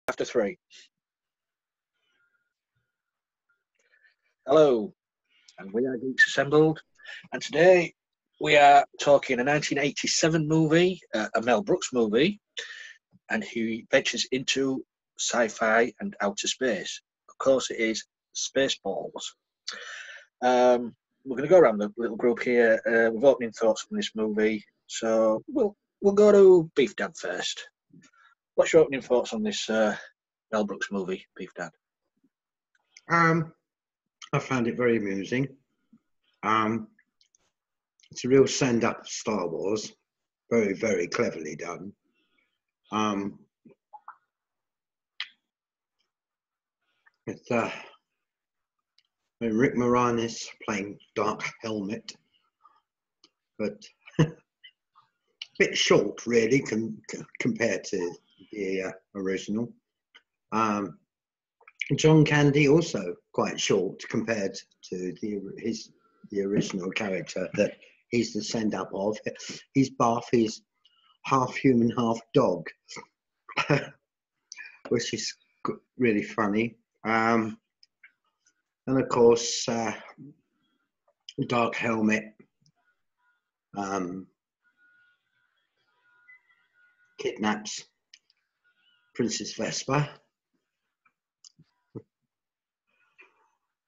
After 3. Hello, and we are Geeks Assembled, and today we are talking a 1987 movie, a Mel Brooks movie, and he ventures into sci-fi and outer space. Of course, it is Spaceballs. We're going to go around the little group here with opening thoughts on this movie. So we'll go to Beef Dad first. What's your opening thoughts on this Mel Brooks movie, Beef Dad? I found it very amusing. It's a real send-up of Star Wars, very, very cleverly done. With Rick Moranis playing Dark Helmet, but a bit short, really, compared to the original. John Candy also quite short compared to the original character that he's the send up of. He's buff, he's half human, half dog, which is really funny. And of course, Dark Helmet kidnaps Princess Vespa.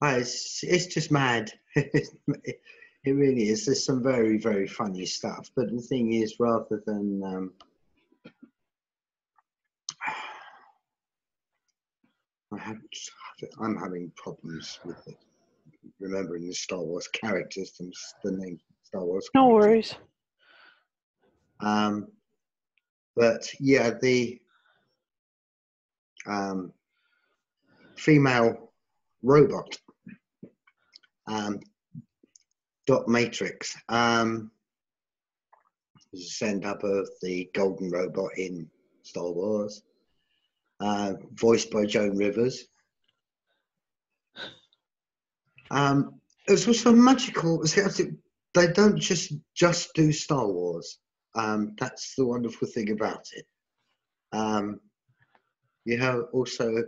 It's just mad. It really is. There's some very, very funny stuff. But the thing is, rather than I'm having problems with remembering the Star Wars characters and the name Star Wars. No worries. But yeah, the female robot. Dot Matrix is a send up of the golden robot in Star Wars, voiced by Joan Rivers. It's also magical. They don't just do Star Wars. That's the wonderful thing about it. You have also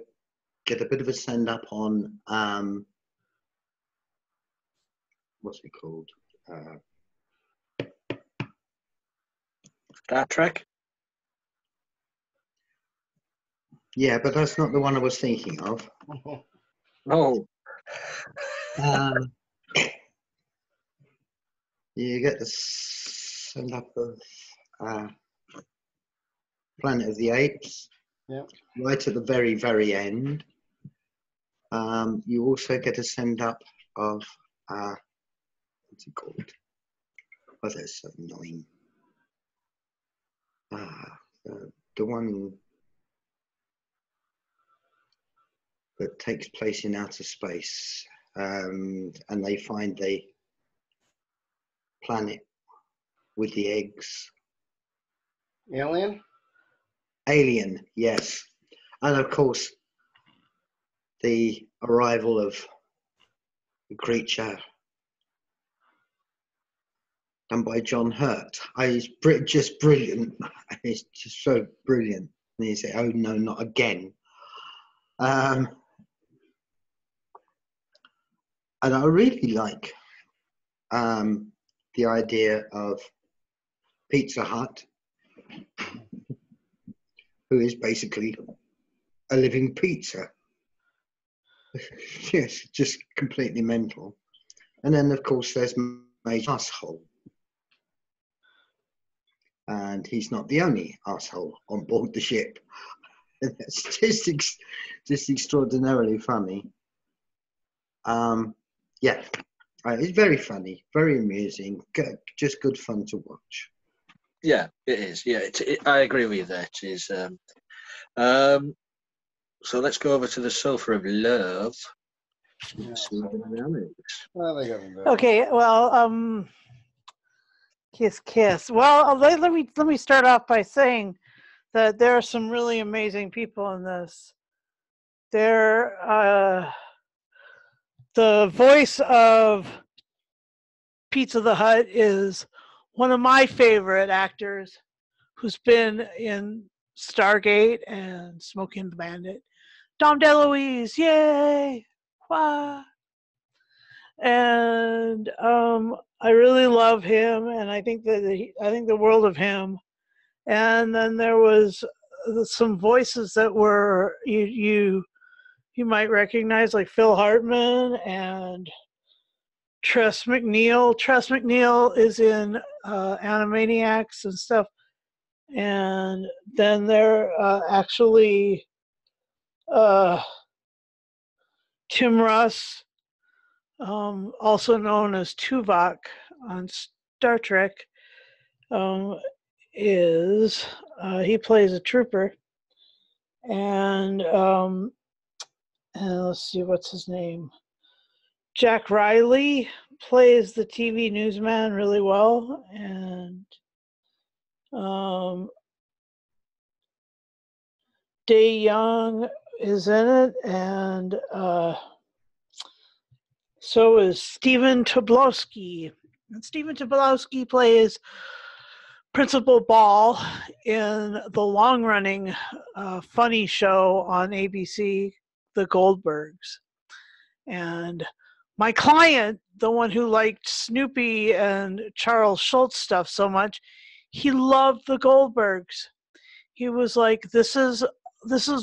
get a bit of a send up on what's it called? Star Trek? Yeah, but that's not the one I was thinking of. No. You get the send up of Planet of the Apes. Yeah. Right at the very, very end. You also get a send up of what's it called? Oh, that's so annoying. The one that takes place in outer space, and they find the planet with the eggs. Alien, yes. And of course, the arrival of the creature done by John Hurt. He's just brilliant. It's just so brilliant. And you say, oh no, not again. And I really like the idea of Pizza Hut, who is basically a living pizza. Yes, just completely mental. And then, of course, there's Major Asshole. And he's not the only asshole on board the ship. It's just extraordinarily funny. Yeah, it's very funny, very amusing, just good fun to watch. Yeah, it is. Yeah, I agree with you there. It is. So let's go over to the Sofa of Love. Yeah. Okay, well, kiss. Well, let me start off by saying that there are some really amazing people in this. The voice of Pizza the Hut is one of my favorite actors, who's been in Stargate and Smokey and the Bandit. Dom DeLuise, yay! Wah! And I really love him, and I think I think the world of him. And then there was some voices that were you might recognize, like Phil Hartman and Tress MacNeille. Tress MacNeille is in Animaniacs and stuff. And then there actually Tim Russ, also known as Tuvok on Star Trek, is he plays a trooper, and let's see, what's his name? Jack Riley plays the TV newsman really well, and Day Young is in it, and so is Stephen Tobolowsky. And Stephen Tobolowsky plays Principal Ball in the long-running funny show on ABC, The Goldbergs. And my client, the one who liked Snoopy and Charles Schultz stuff so much, he loved The Goldbergs. He was like, this is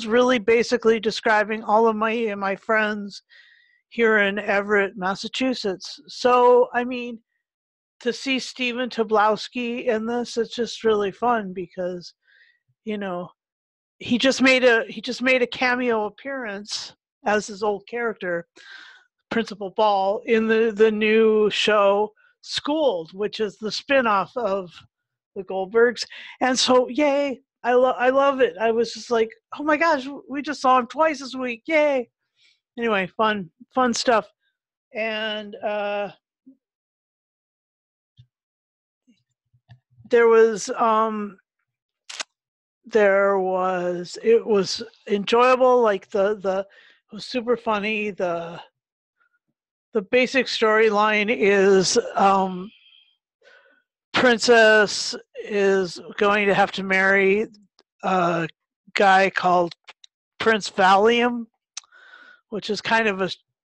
really basically describing all of my friends here in Everett, Massachusetts. So, I mean, to see Stephen Tobolowsky in this, it's just really fun because, you know, he just made a cameo appearance as his old character, Principal Ball, in the new show Schooled, which is the spin-off of the Goldbergs. And so, yay, I love it. I was just like, oh my gosh, we just saw him twice this week, yay. Anyway, fun stuff. And it was enjoyable, like it was super funny. The basic storyline is Princess is going to have to marry a guy called Prince Valium, which is kind of a,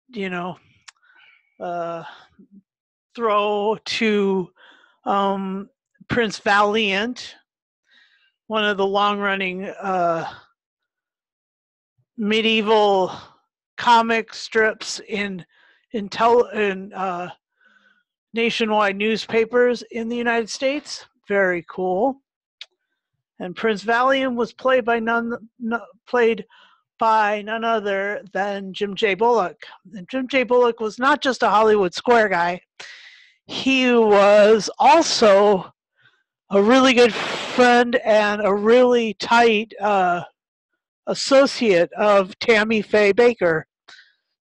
you know, throw to Prince Valiant, one of the long-running medieval comic strips in nationwide newspapers in the United States. Very cool. And Prince Valium was played by none other than Jim J. Bullock. And Jim J. Bullock was not just a Hollywood square guy. He was also a really good friend and a really tight associate of Tammy Faye Baker.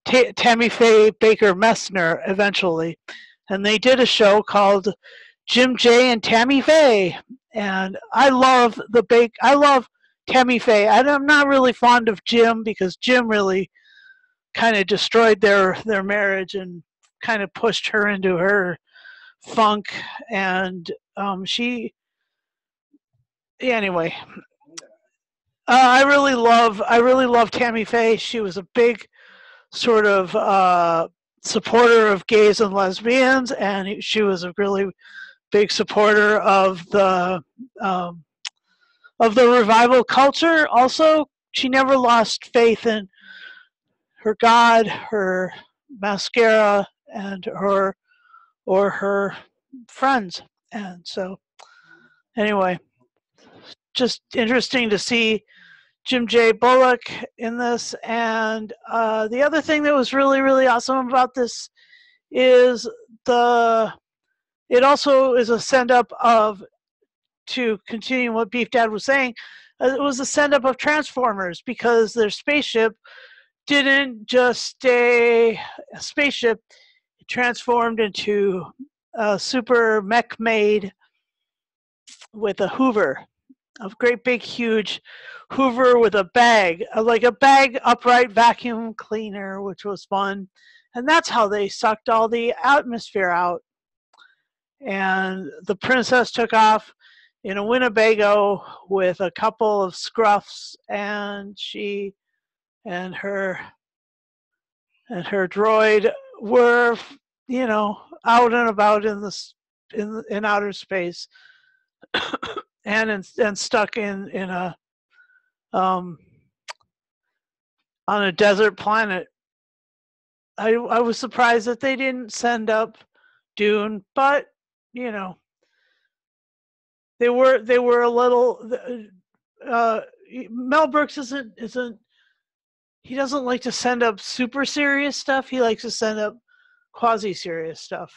Tammy Faye Baker Messner eventually. And they did a show called Jim J. and Tammy Faye. And I love Tammy Faye. I'm not really fond of Jim because Jim really kind of destroyed their marriage and kind of pushed her into her funk. And anyway, I really love Tammy Faye. She was a big sort of supporter of gays and lesbians, and she was a really big supporter of the revival culture. Also, she never lost faith in her God, her mascara, and her friends. And so, anyway, just interesting to see Jim J. Bullock in this. And the other thing that was really, really awesome about this is it also is a send-up of, to continue what Beef Dad was saying, it was a send-up of Transformers, because their spaceship didn't just stay a spaceship. It transformed into a super mech made with a Hoover, a great big huge Hoover with a bag, like a bag upright vacuum cleaner, which was fun. And that's how they sucked all the atmosphere out. And the princess took off in a Winnebago with a couple of scruffs, and she and her droid were, out and about in outer space, and stuck in a on a desert planet. I was surprised that they didn't send up Dune, but they were a little. Mel Brooks isn't he doesn't like to send up super serious stuff. He likes to send up quasi serious stuff.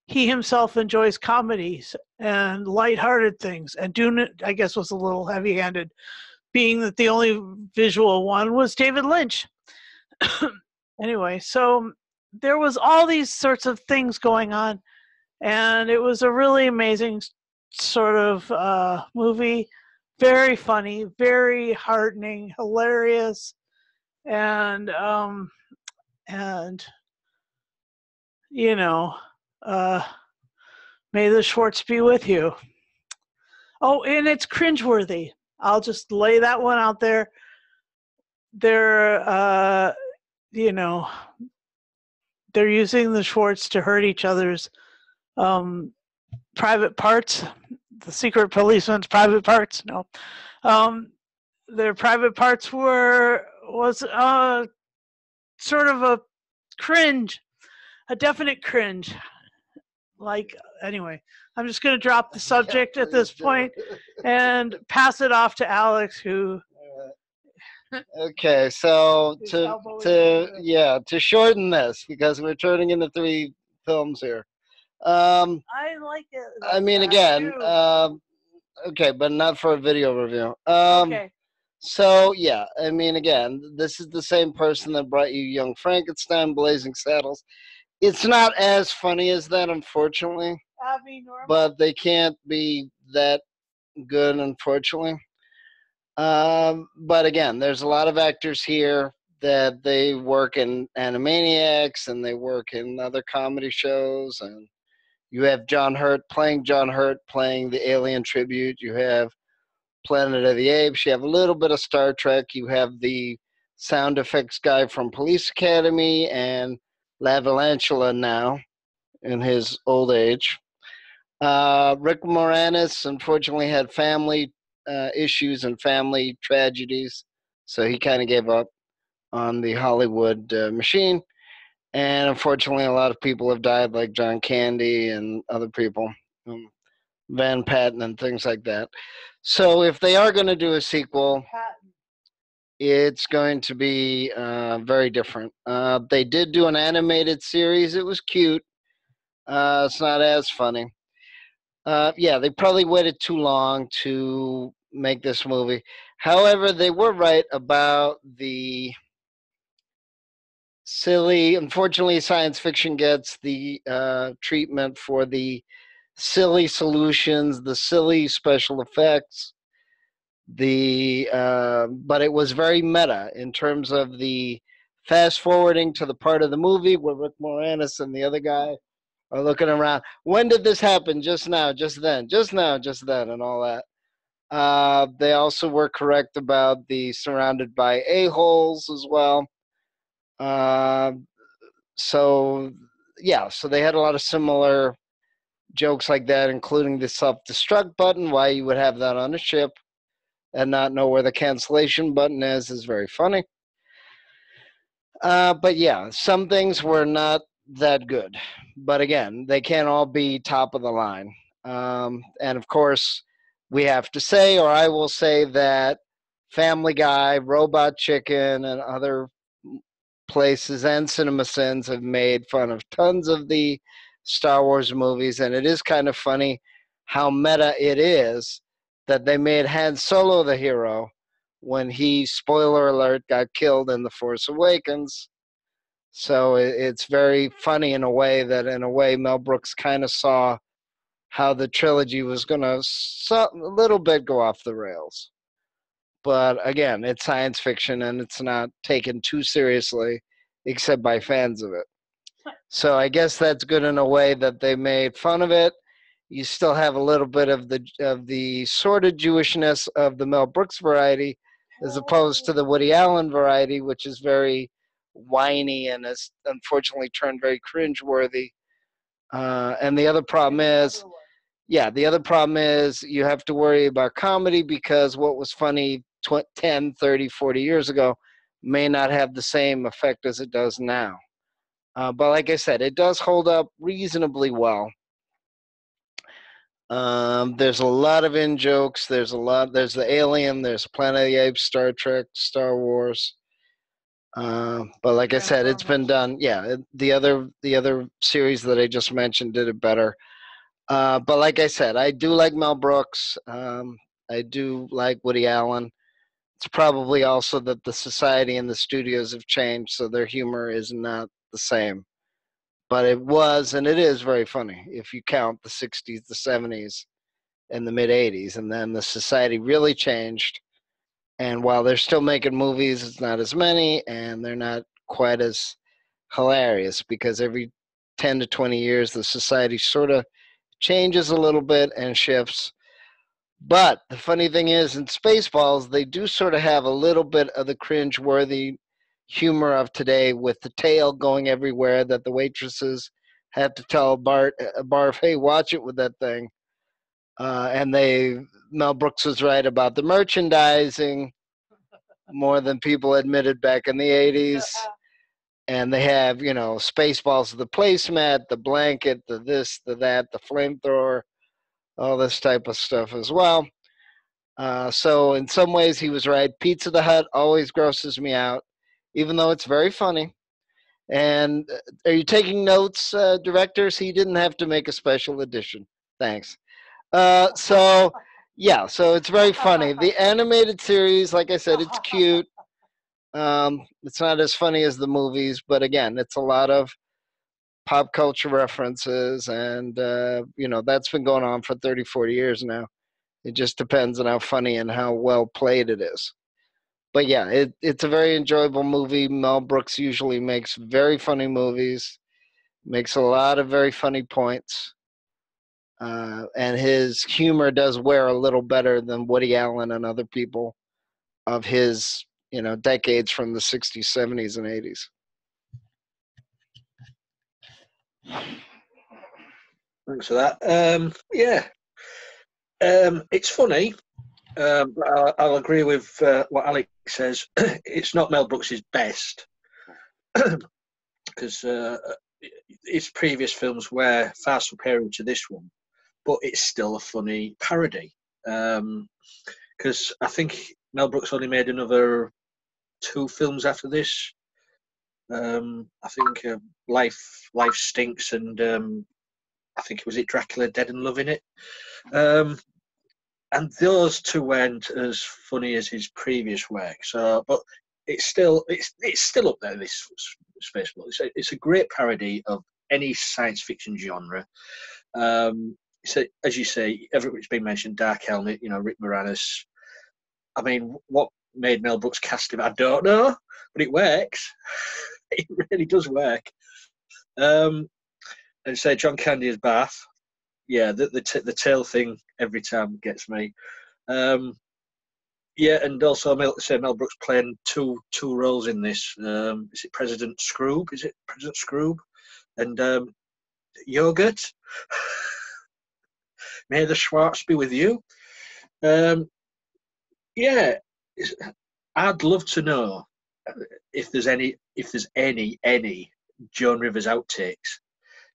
He himself enjoys comedies and lighthearted things, and Dune, I guess, was a little heavy-handed, being that the only visual one was David Lynch. Anyway, so there was all these sorts of things going on, and it was a really amazing sort of movie. Very funny, very heartening, hilarious, and may the Schwartz be with you. Oh, and it's cringeworthy. I'll just lay that one out there. They're using the Schwartz to hurt each other's private parts. The secret policeman's private parts. No, their private parts was sort of a cringe, a definite cringe. Anyway, I'm just going to drop the subject at this point and pass it off to Alex, who. Okay, so to shorten this, because we're turning into 3 films here. I like it. I mean, again, okay, but not for a video review. Okay. So yeah, I mean, again, this is the same person that brought you Young Frankenstein, Blazing Saddles. It's not as funny as that, unfortunately. But they can't be that good, unfortunately. But again, there's a lot of actors here that they work in Animaniacs and they work in other comedy shows. And you have John Hurt playing the Alien Tribute. You have Planet of the Apes. You have a little bit of Star Trek. You have the sound effects guy from Police Academy and Lavalantula now in his old age. Rick Moranis unfortunately had family issues and family tragedies, so he kind of gave up on the Hollywood machine. And unfortunately, a lot of people have died, like John Candy and other people, Van Patten and things like that. So if they are going to do a sequel, it's going to be very different. They did do an animated series. It was cute. It's not as funny. Yeah, they probably waited too long to make this movie. However, they were right about the silly. Unfortunately, science fiction gets the treatment for the silly solutions, the silly special effects. But it was very meta in terms of the fast forwarding to the part of the movie where Rick Moranis and the other guy are looking around. When did this happen? Just now, just then, just now, just then, and all that. They also were correct about the surrounded by a-holes as well. So they had a lot of similar jokes like that, including the self-destruct button, why you would have that on a ship and not know where the cancellation button is very funny. But yeah, some things were not that good. But again, they can't all be top of the line. And of course, we have to say, or I will say, that Family Guy, Robot Chicken, and other places and CinemaSins have made fun of tons of the Star Wars movies. And it is kind of funny how meta it is that they made Han Solo the hero when he, spoiler alert, got killed in The Force Awakens. So it's very funny in a way Mel Brooks kind of saw how the trilogy was going to a little bit go off the rails. But again, it's science fiction and it's not taken too seriously except by fans of it. So I guess that's good in a way that they made fun of it. you still have a little bit of the sort of Jewishness of the Mel Brooks variety, as opposed to the Woody Allen variety, which is very whiny and has unfortunately turned very cringeworthy. And the other problem is, you have to worry about comedy because what was funny 10, 30, 40 years ago may not have the same effect as it does now. But like I said, it does hold up reasonably well. There's a lot of in-jokes. There's the Alien, there's Planet of the Apes, Star Trek, Star Wars. But like I said, it's been done. Yeah, the other series that I just mentioned did it better. But like I said, I do like Mel Brooks. I do like Woody Allen. It's probably also that the society and the studios have changed, so their humor is not the same. But it was, and it is very funny if you count the 60s, the 70s, and the mid-80s. And then the society really changed. And while they're still making movies, it's not as many, and they're not quite as hilarious because every 10 to 20 years, the society sort of changes a little bit and shifts. But the funny thing is, in Spaceballs, they do sort of have a little bit of the cringe-worthy humor of today, with the tail going everywhere that the waitresses had to tell Barf, hey, watch it with that thing. And Mel Brooks was right about the merchandising more than people admitted back in the 80s. And they have, Spaceballs, the placemat, the blanket, the this, the that, the flamethrower, all this type of stuff as well. So in some ways he was right. Pizza the Hut always grosses me out, even though it's very funny. And are you taking notes, directors? He didn't have to make a special edition. Thanks. So it's very funny. The animated series, like I said, it's cute. It's not as funny as the movies, but again, it's a lot of pop culture references, and that's been going on for 30, 40 years now. It just depends on how funny and how well played it is. But yeah, it's a very enjoyable movie. Mel Brooks usually makes very funny movies, makes a lot of very funny points. And his humor does wear a little better than Woody Allen and other people of his, decades from the 60s, 70s, and 80s. Thanks for that. It's funny. I'll agree with what Alex says. It's not Mel Brooks' best, because his previous films were far superior to this one, but it's still a funny parody. Because I think Mel Brooks only made another 2 films after this. I think Life Stinks, and I think it was Dracula Dead and Loving It. And those 2 weren't as funny as his previous work. So, but it's still up there. This Spaceballs. It's a great parody of any science fiction genre. So, as you say, everybody's been mentioned. Dark Helmet, Rick Moranis. I mean, what made Mel Brooks cast him? I don't know, but it works. It really does work. And say John Candy as Bath. Yeah, the tail thing every time gets me. And also Mel Brooks playing two roles in this. Is it President Scrooge? And Yogurt. May the Schwartz be with you. I'd love to know if there's any Joan Rivers outtakes,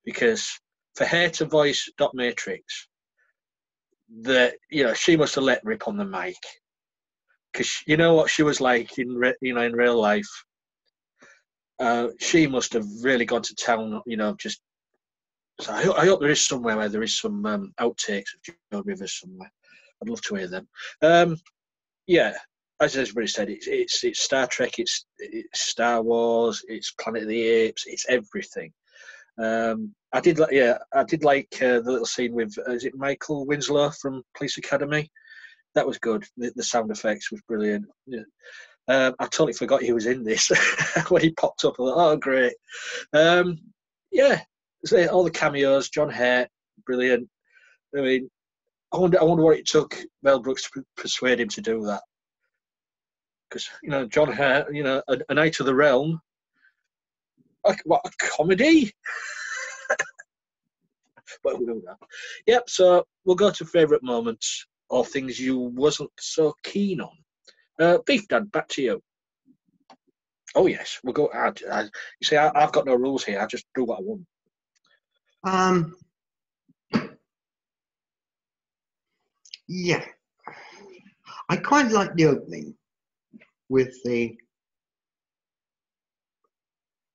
because for her to voice Dot Matrix, she must have let rip on the mic, because you know what she was like in real life. She must have really gone to town. Just. So I hope there is somewhere where there is some outtakes of Joan Rivers somewhere. I'd love to hear them. As everybody said, it's Star Trek, it's Star Wars, it's Planet of the Apes, it's everything. I did like the little scene with is it Michael Winslow from Police Academy? That was good. The sound effects was brilliant. Yeah. I totally forgot he was in this when he popped up. I thought, oh, great. All the cameos. John Hurt, brilliant. I mean, I wonder what it took Mel Brooks to persuade him to do that. Because, John Hurt, A Night of the Realm, like, what a comedy! But we'll do that. Yep, so we'll go to favourite moments or things you wasn't so keen on. Beef Dad, back to you. Oh, yes, we'll go. You see, I've got no rules here. I just do what I want. Yeah. I quite like the opening with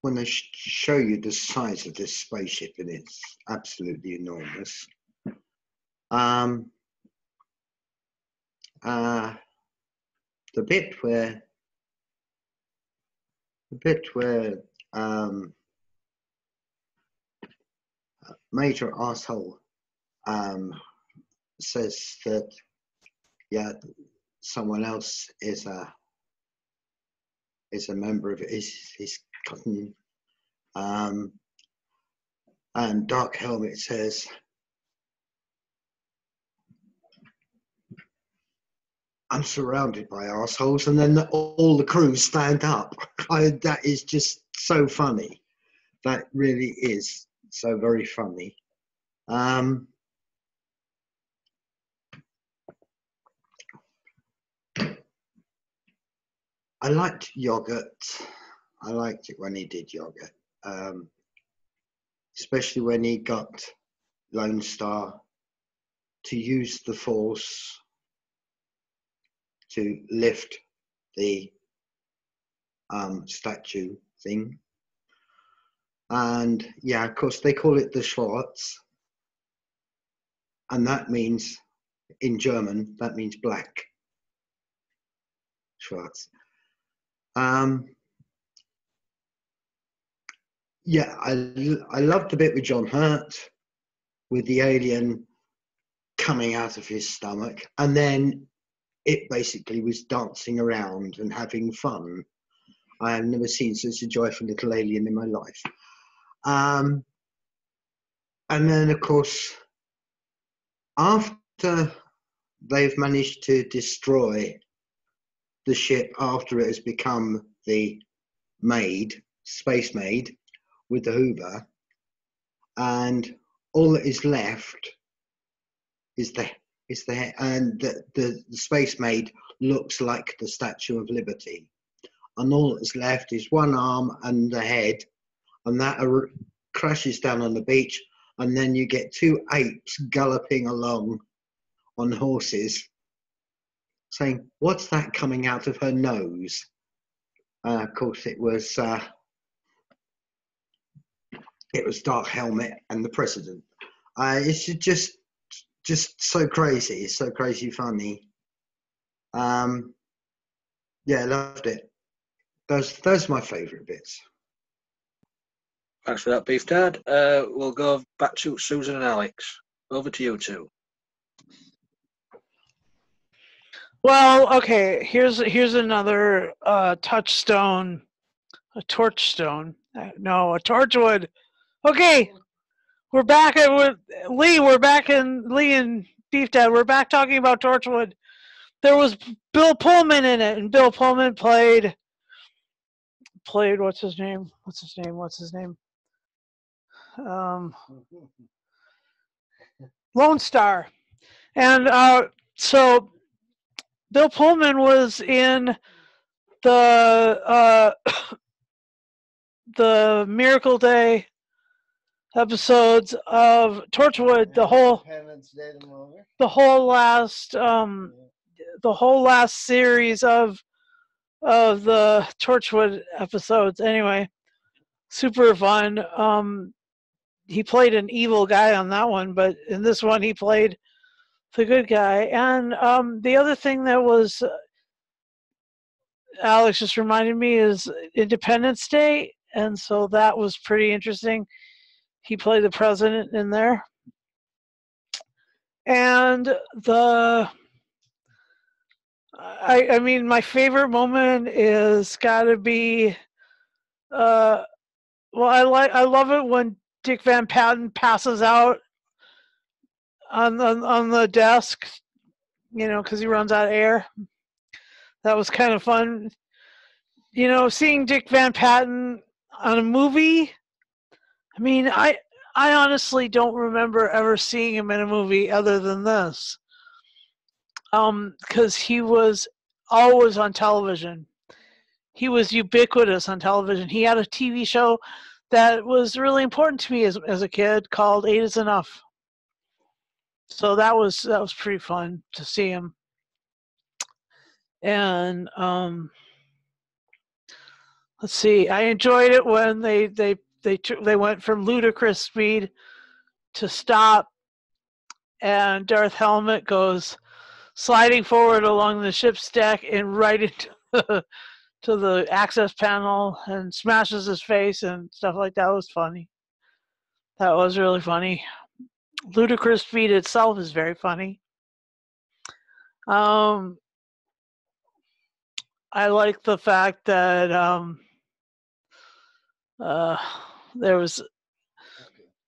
when they show you the size of this spaceship, and it's absolutely enormous. The bit where Major Arsehole says that, yeah, someone else is a member of his cousin, and Dark Helmet says, "I'm surrounded by assholes," and then all the crew stand up. That is just so funny. That really is so very funny. I liked Yogurt. I liked it when he did Yogurt, especially when he got Lone Star to use the Force to lift the statue thing. And yeah, of course, they call it the Schwarz. And that means, in German, that means black. Schwarz. Yeah, I loved the bit with John Hurt, with the alien coming out of his stomach, and then it basically was dancing around and having fun. I have never seen such a joyful little alien in my life. And then, of course, after they've managed to destroy the ship, after it has become the Space Maid, with the Hoover, and all that is left is the Space Maid looks like the Statue of Liberty, and all that's left is one arm and the head, and that crashes down on the beach, and then you get two apes galloping along on horses, saying, "What's that coming out of her nose?" Of course, it was Dark Helmet and the President. It's just so crazy. It's so crazy funny. Yeah, I loved it. Those are my favourite bits. Thanks for that, Beef Dad. We'll go back to Susan and Alex. Over to you two. Well, okay. Here's another touchstone, a torchstone. No, a torchwood. Okay, we're back at Lee. We're back in Lee and Beef Dad. We're back talking about Torchwood. There was Bill Pullman in it, and Bill Pullman played what's his name? Lone Star, and so Bill Pullman was in the Miracle Day episodes of Torchwood, the whole last series of the Torchwood episodes. Anyway, super fun. He played an evil guy on that one, but in this one he played the good guy. And the other thing that was Alex just reminded me is Independence Day, and so that was pretty interesting. He played the president in there. And I mean, my favorite moment is gotta be, I love it when Dick Van Patten passes out on the desk, because he runs out of air. That was kind of fun. Seeing Dick Van Patten on a movie. I mean, I honestly don't remember ever seeing him in a movie other than this. Because he was always on television. He was ubiquitous on television. He had a TV show that was really important to me as a kid called 8 is Enough. So that was pretty fun to see him. And let's see, I enjoyed it when they went from ludicrous speed to stop, and Darth Helmet goes sliding forward along the ship's deck and right into to the access panel and smashes his face and stuff like that. Was funny. That was really funny. Ludicrous speed itself is very funny. I like the fact that there was.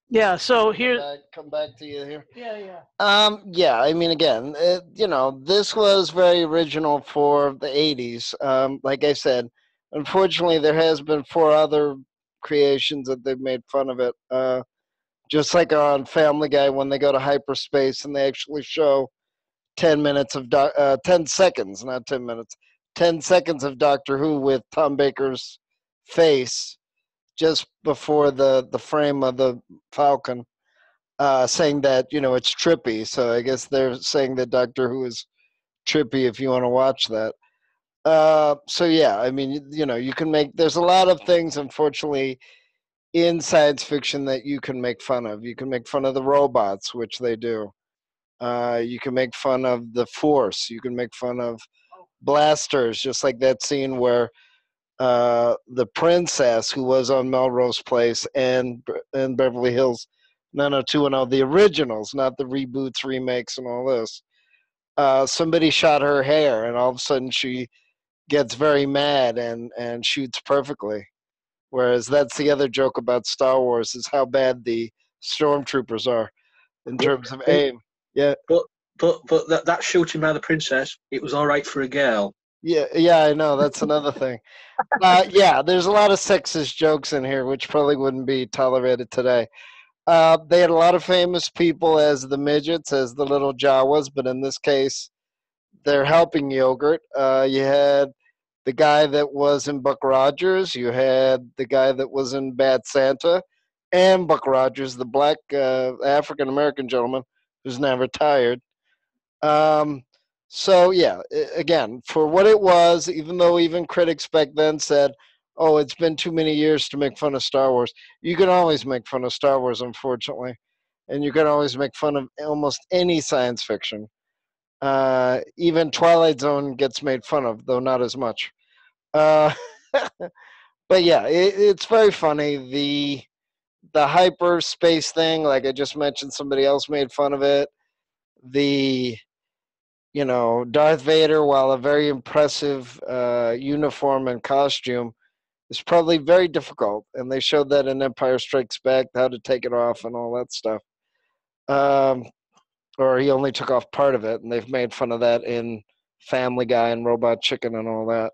Yeah, so here. Come back to you here. Yeah. Yeah, I mean, again, this was very original for the 80s. Like I said, unfortunately, there has been 4 other creations that they've made fun of it. Just like on Family Guy, when they go to hyperspace and they actually show 10 seconds, not 10 minutes, 10 seconds of Doctor Who with Tom Baker's face just before the frame of the Falcon, saying that, it's trippy. So I guess they're saying that Doctor Who is trippy if you want to watch that. So yeah, I mean, you can there's a lot of things, unfortunately, in science fiction that you can make fun of. You can make fun of the robots, which they do. You can make fun of the Force. You can make fun of blasters, just like that scene where the princess who was on Melrose Place and Beverly Hills 90210, the originals, not the reboots, remakes, and all this. Somebody shot her hair, and all of a sudden she gets very mad and shoots perfectly. Whereas that's the other joke about Star Wars, is how bad the stormtroopers are in terms of aim. Yeah. But that shooting by the princess, it was all right for a girl. Yeah, I know. That's another thing. Yeah, there's a lot of sexist jokes in here, which probably wouldn't be tolerated today. They had a lot of famous people as the midgets, as the little Jawas, but in this case, they're helping Yogurt. You had the guy that was in Buck Rogers. You had the guy that was in Bad Santa, and Buck Rogers, the black African-American gentleman who's now retired. So, yeah, again, for what it was, even though even critics back then said, oh, it's been too many years to make fun of Star Wars, you can always make fun of Star Wars, unfortunately. And you can always make fun of almost any science fiction. Even Twilight Zone gets made fun of, though not as much. But yeah, it's very funny. The hyperspace thing, like I just mentioned, somebody else made fun of it. Darth Vader, while a very impressive uniform and costume, is probably very difficult. And they showed that in Empire Strikes Back, how to take it off and all that stuff. Or he only took off part of it, and they've made fun of that in Family Guy and Robot Chicken and all that.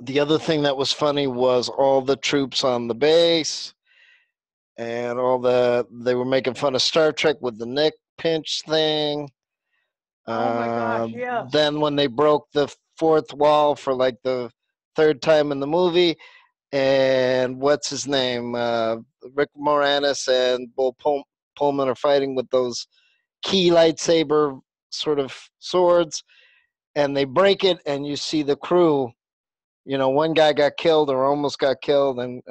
The other thing that was funny was all the troops on the base, and they were making fun of Star Trek with the Nick pinch thing. Oh my gosh, yeah. Then when they broke the 4th wall for like the 3rd time in the movie, and what's his name? Rick Moranis and Bull Pullman are fighting with those key lightsaber sort of swords, and they break it, and you see the crew. One guy got killed or almost got killed, and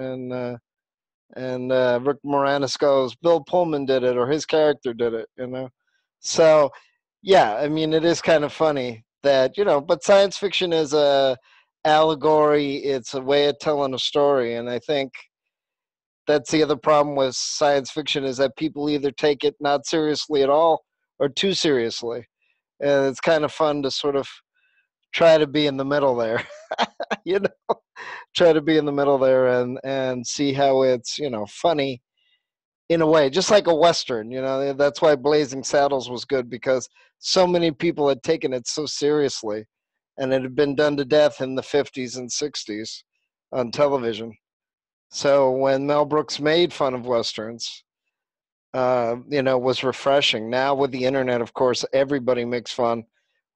Rick Moranis goes, Bill Pullman did it, or his character did it. So yeah, I mean, it is kind of funny that, but science fiction is a allegory. It's a way of telling a story. And I think that's the other problem with science fiction, is that people either take it not seriously at all or too seriously. And it's kind of fun to sort of try to be in the middle there, try to be in the middle there and see how it's, funny in a way, just like a Western, you know. That's why Blazing Saddles was good, because so many people had taken it so seriously, and it had been done to death in the 50s and 60s on television. So when Mel Brooks made fun of Westerns, you know, was refreshing. Now with the internet, of course, everybody makes fun,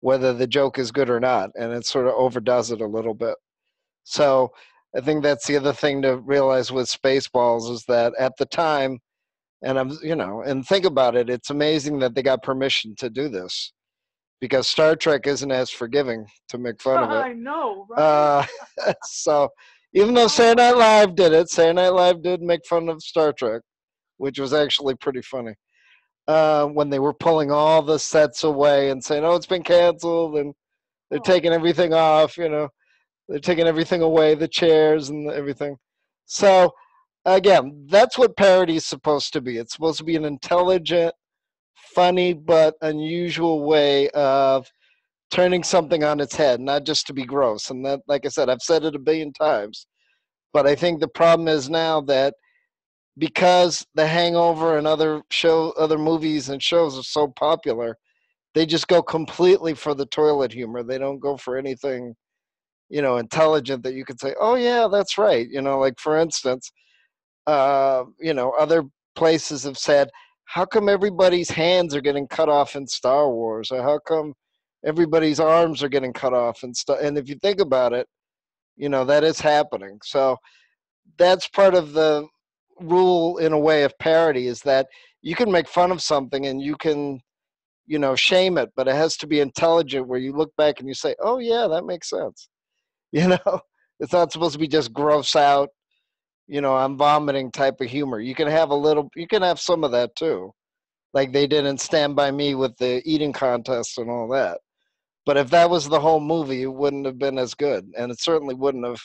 whether the joke is good or not, and it sort of overdoes it a little bit. So I think that's the other thing to realize with Spaceballs, is that at the time, and I'm, you know, and think about it, it's amazing that they got permission to do this, because Star Trek isn't as forgiving to make fun of it. I know, right? So even though Saturday Night Live did it, Saturday Night Live did make fun of Star Trek, which was actually pretty funny. When they were pulling all the sets away and saying, "Oh, it's been canceled," and they're taking everything off, you know, they're taking everything away, the chairs and everything. So again, that's what parody is supposed to be. It's supposed to be an intelligent, funny, but unusual way of turning something on its head, not just to be gross. And that, like I said, I've said it a billion times, but I think the problem is now that because The Hangover and other movies and shows are so popular, they just go completely for the toilet humor. They don't go for anything, you know, intelligent that you could say, "Oh yeah, that's right." You know, like for instance, you know, other places have said, "How come everybody's hands are getting cut off in Star Wars?" Or "How come everybody's arms are getting cut off and stuff?" And if you think about it, you know, that is happening. So that's part of the rule, in a way, of parody, is that you can make fun of something and you can, you know, shame it, but it has to be intelligent, where you look back and you say, "Oh yeah, that makes sense." You know, it's not supposed to be just gross out, you know, I'm vomiting type of humor. You can have you can have some of that too, like they did in Stand By Me with the eating contest and all that. But if that was the whole movie, it wouldn't have been as good, and it certainly wouldn't have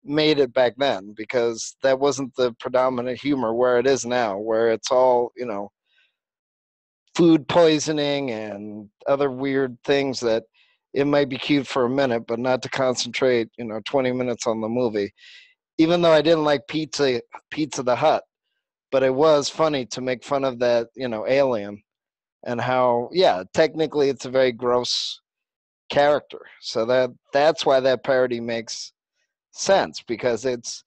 made it back then, because that wasn't the predominant humor where it is now, where it's all, you know, food poisoning and other weird things that it might be cute for a minute, but not to concentrate, you know, 20 minutes on the movie. Even though I didn't like Pizza the Hut, but it was funny to make fun of that, you know, alien, and how, yeah, technically it's a very gross character. So that's why that parody makes sense, because it's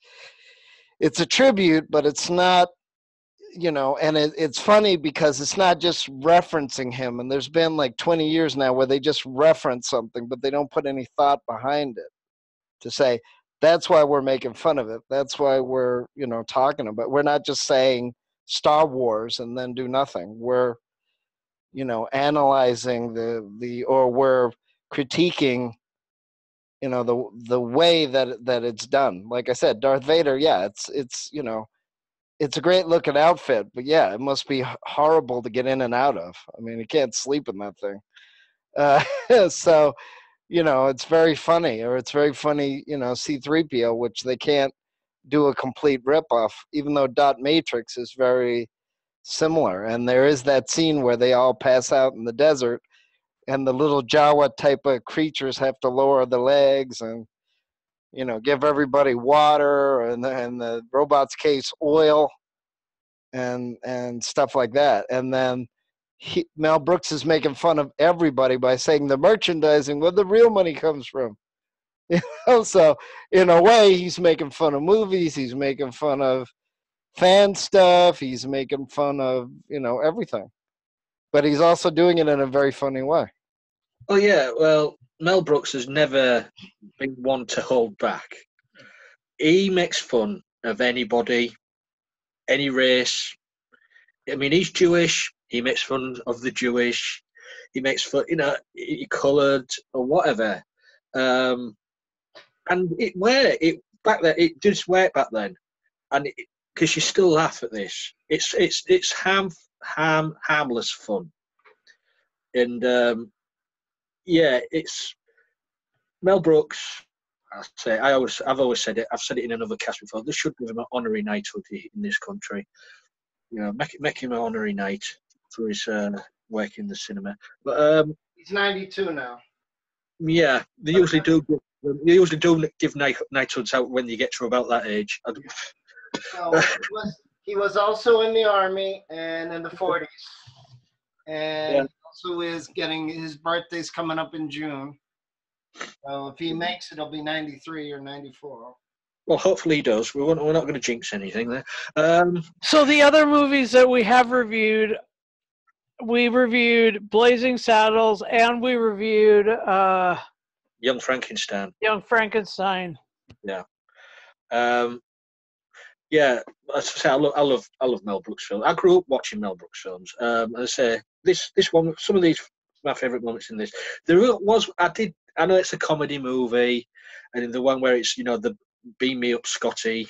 a tribute, but it's not, you know, and it's funny because it's not just referencing him. And there's been like 20 years now where they just reference something, but they don't put any thought behind it to say, that's why we're making fun of it. That's why we're, you know, talking about. We're not just saying Star Wars and then do nothing. We're, you know, analyzing or we're critiquing, you know, the way that it's done. Like I said, Darth Vader, yeah, it's you know, it's a great looking outfit, but yeah, it must be horrible to get in and out of. I mean, you can't sleep in that thing. So, you know, it's very funny, or it's very funny, you know, C-3PO, which they can't do a complete ripoff, even though Dot Matrix is very similar. And there is that scene where they all pass out in the desert, and the little Jawa type of creatures have to lower the legs and, you know, give everybody water, and the robots case oil and stuff like that. And then Mel Brooks is making fun of everybody by saying the merchandising, where the real money comes from. You know, so in a way, he's making fun of movies. He's making fun of fan stuff. He's making fun of, you know, everything. But he's also doing it in a very funny way. Oh yeah, well, Mel Brooks has never been one to hold back. He makes fun of anybody, any race. I mean, he's Jewish. He makes fun of the Jewish. He makes fun, you know, coloured or whatever. And back then, it did work back then, and because you still laugh at this, it's harmless fun, and yeah, it's Mel Brooks. I've always said it. I've said it in another cast before. They should give him an honorary knighthood in this country. You know, make him an honorary knight for his work in the cinema. But he's 92 now. Yeah, they usually do. They usually do give knighthoods out when you get to about that age. No, He was also in the Army and in the 40s. And Yeah. he also is getting, his birthday's coming up in June. So if he makes it, it'll be 93 or 94. Well, hopefully he does. We're not going to jinx anything there. So the other movies that we have reviewed, we reviewed Blazing Saddles and we reviewed Young Frankenstein. Young Frankenstein. Yeah. Yeah, as I say, I love Mel Brooks films. I grew up watching Mel Brooks films. As I say, this one, some of these, my favourite moments in this. There was, I know it's a comedy movie, and in the one where it's, the beam me up Scotty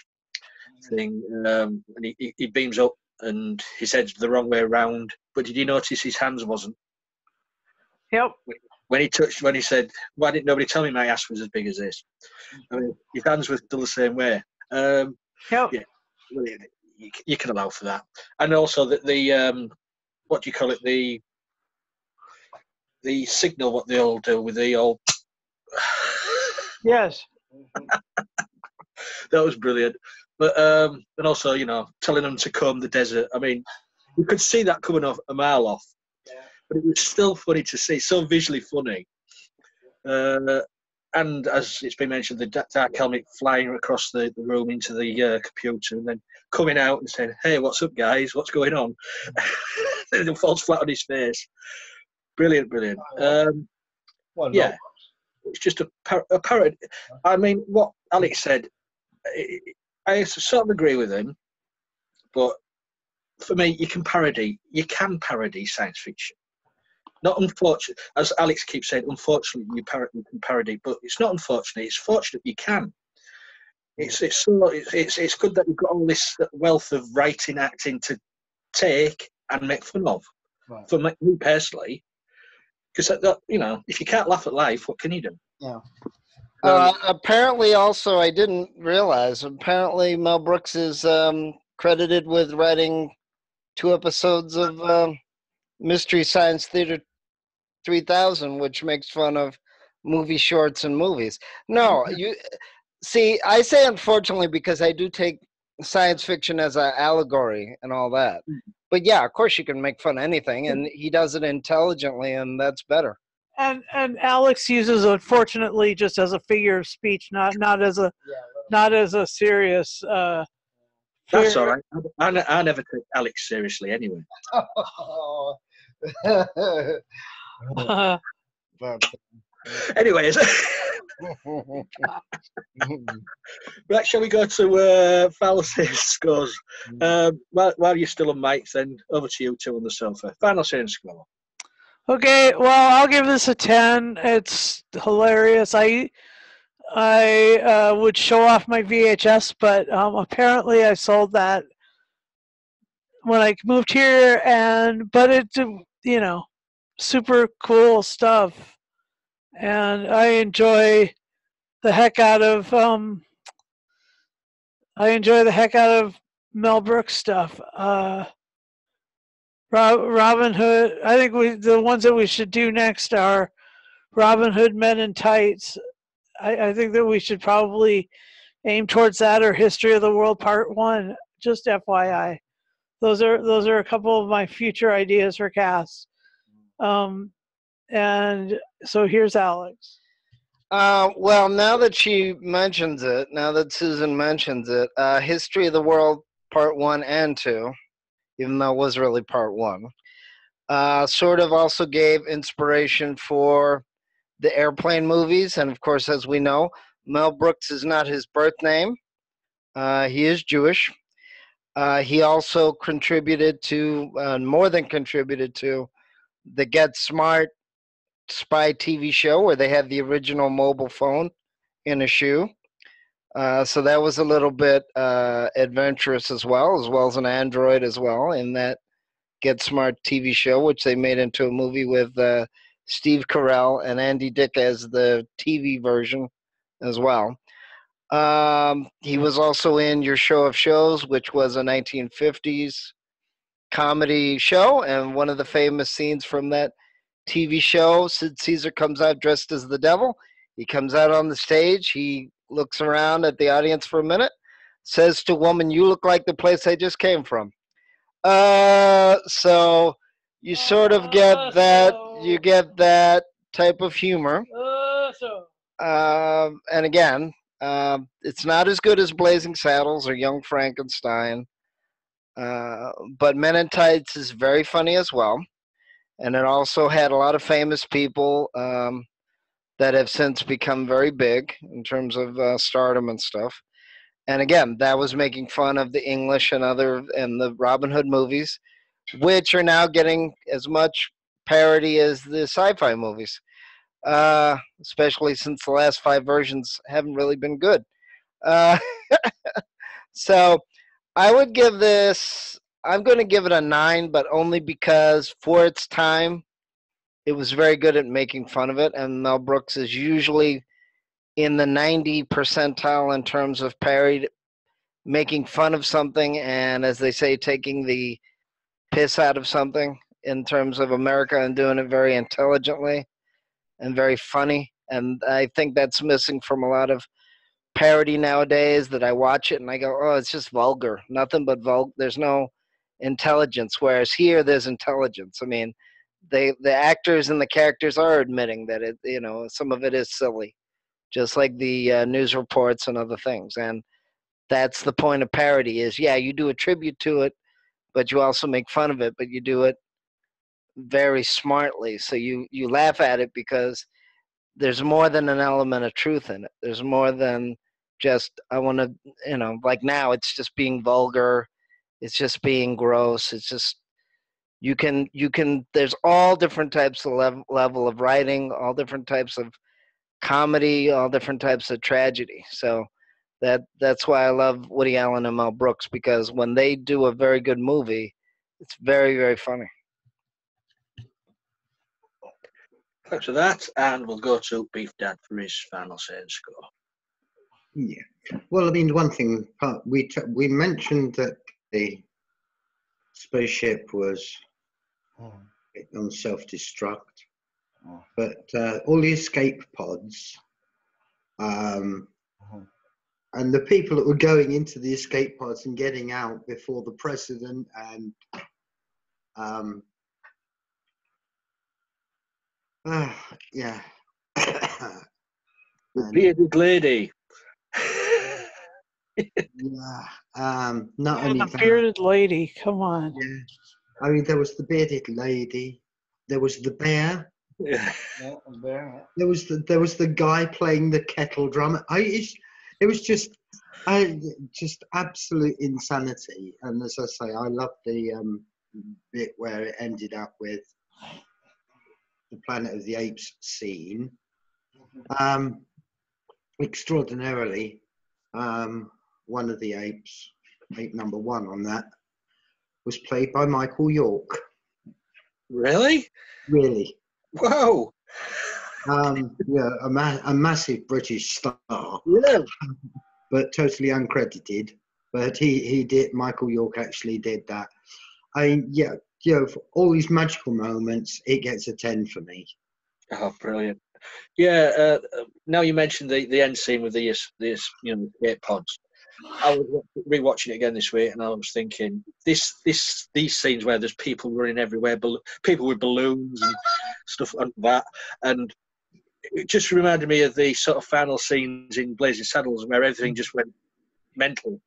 thing, and he beams up and his head's the wrong way around. But did you notice his hands wasn't? Yep. When he said, "Why didn't nobody tell me my ass was as big as this?" I mean, his hands were still the same way. Yep. Yeah, well, you can allow for that, and also that the what do you call it, the signal, what they all do with the old. Yes. That was brilliant, but and also telling them to comb the desert. I mean, you could see that coming off a mile off, but it was still funny to see, so visually funny. And as it's been mentioned, the dark helmet flying across the room into the computer and then coming out and saying, "Hey, what's up, guys? What's going on?" And it falls flat on his face. Brilliant. Yeah, it's just a parody. I mean, what Alex said, I sort of agree with him, but for me, you can parody science fiction. Not unfortunate, as Alex keeps saying, unfortunately you can parody, but it's not unfortunate, it's fortunate you can. It's good that you've got all this wealth of writing, acting to take and make fun of. Right. For me personally, because if you can't laugh at life, what can you do? Yeah. Apparently, also, I didn't realize, apparently Mel Brooks is credited with writing 2 episodes of Mystery Science Theater 3000, which makes fun of movie shorts and movies. No, you see, I say unfortunately because I do take science fiction as an allegory and all that. But yeah, of course you can make fun of anything, and he does it intelligently, and that's better. And Alex uses unfortunately just as a figure of speech, not as a serious. That's all right. I never take Alex seriously anyway. Anyways, right, shall we go to final scores? While you're still on mic, then over to you two on the sofa. Final score. Okay, well, I'll give this a 10. It's hilarious. I would show off my VHS, but apparently I sold that when I moved here, but it's super cool stuff, and I enjoy the heck out of Mel Brooks stuff. Robin Hood. I think the ones that we should do next are Robin Hood Men in Tights. I think that we should probably aim towards that, or History of the World Part 1. Just FYI, those are a couple of my future ideas for casts. And so here's Alex. Well, now that Susan mentions it, History of the World Part 1 and 2, even though it was really Part 1, sort of also gave inspiration for the airplane movies. And of course, as we know, Mel Brooks is not his birth name. He is Jewish. He also contributed to, more than contributed to, the Get Smart spy TV show where they had the original mobile phone in a shoe. So that was a little bit adventurous as well as an android as well in that Get Smart TV show, which they made into a movie with Steve Carell and Andy Dick as the TV version as well. He was also in Your Show of Shows, which was a 1950s comedy show, and one of the famous scenes from that TV show, Sid Caesar comes out dressed as the devil. He comes out on the stage. He looks around at the audience for a minute, says to a woman, "You look like the place I just came from." So you sort of get that. You get that type of humor. And again, it's not as good as Blazing Saddles or Young Frankenstein, but Men in Tights is very funny as well. And it also had a lot of famous people that have since become very big in terms of stardom and stuff. And again, that was making fun of the English and the Robin Hood movies, which are now getting as much parody as the sci-fi movies, especially since the last 5 versions haven't really been good. So I would give this, I'm going to give it a 9, but only because for its time, it was very good at making fun of it. And Mel Brooks is usually in the 90 percentile in terms of parody, making fun of something, and as they say, taking the piss out of something in terms of America, and doing it very intelligently and very funny. And I think that's missing from a lot of parody nowadays, that I watch it and I go, oh, it's just vulgar. Nothing but vulgar. There's no intelligence. Whereas here, there's intelligence. I mean, the actors and the characters are admitting that it, some of it is silly, just like the news reports and other things. And that's the point of parody is, yeah, you do a tribute to it, but you also make fun of it, but you do it very smartly. So you laugh at it because there's more than an element of truth in it. There's more than just, I want to, like now it's just being vulgar. It's just being gross. It's just, you can, there's all different types of level of writing, all different types of comedy, all different types of tragedy. So that's why I love Woody Allen and Mel Brooks, because when they do a very good movie, it's very, very funny. Thanks for that, and we'll go to Beef Dad for his final say and score. Yeah. Well, I mean, one thing we mentioned that the spaceship was on self-destruct, but all the escape pods, and the people that were going into the escape pods and getting out before the president and yeah. The bearded lady. Yeah. Not only the bearded lady. Come on. Yeah. I mean, there was the bearded lady. There was the bear. Yeah. There was the guy playing the kettle drum. It was just absolute insanity. And as I say, I love the bit where it ended up with the Planet of the Apes scene. Extraordinarily, one of the apes, ape number 1 on that, was played by Michael York. Really? Really? Whoa! Yeah, a massive British star. Yeah. But totally uncredited. But he did. Michael York actually did that. Yeah, for all these magical moments, it gets a 10 for me. Oh, brilliant! Yeah. Now you mentioned the end scene with the escape pods. I was rewatching it again this week, and I was thinking these scenes where there's people running everywhere, people with balloons and stuff like that, and it just reminded me of the sort of final scenes in Blazing Saddles where everything just went mental.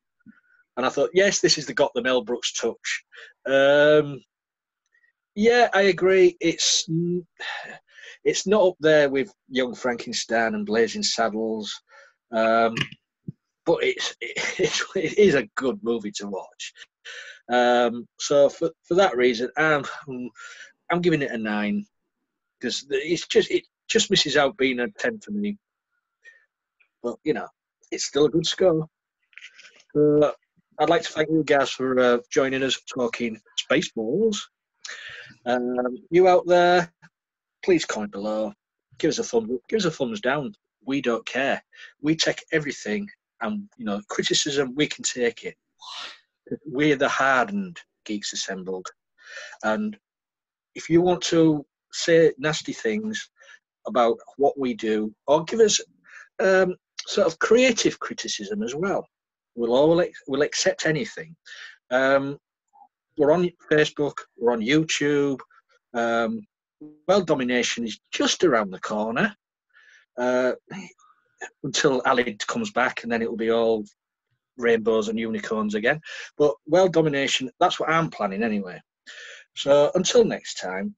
And I thought, yes, this is got the Mel Brooks touch. Yeah, I agree. It's not up there with Young Frankenstein and Blazing Saddles, but it is a good movie to watch. So for that reason, I'm giving it a 9, because it just misses out being a 10 for me. But it's still a good score. I'd like to thank you guys for joining us talking Spaceballs. You out there, please comment below. Give us a thumbs up. Give us a thumbs down. We don't care. We take everything, and criticism, we can take it. We're the hardened Geeks Assembled. And if you want to say nasty things about what we do, or give us sort of creative criticism as well, We'll accept anything. We're on Facebook. We're on YouTube. World domination is just around the corner. Until Ali comes back, and then it'll be all rainbows and unicorns again. But world domination, that's what I'm planning anyway. So until next time,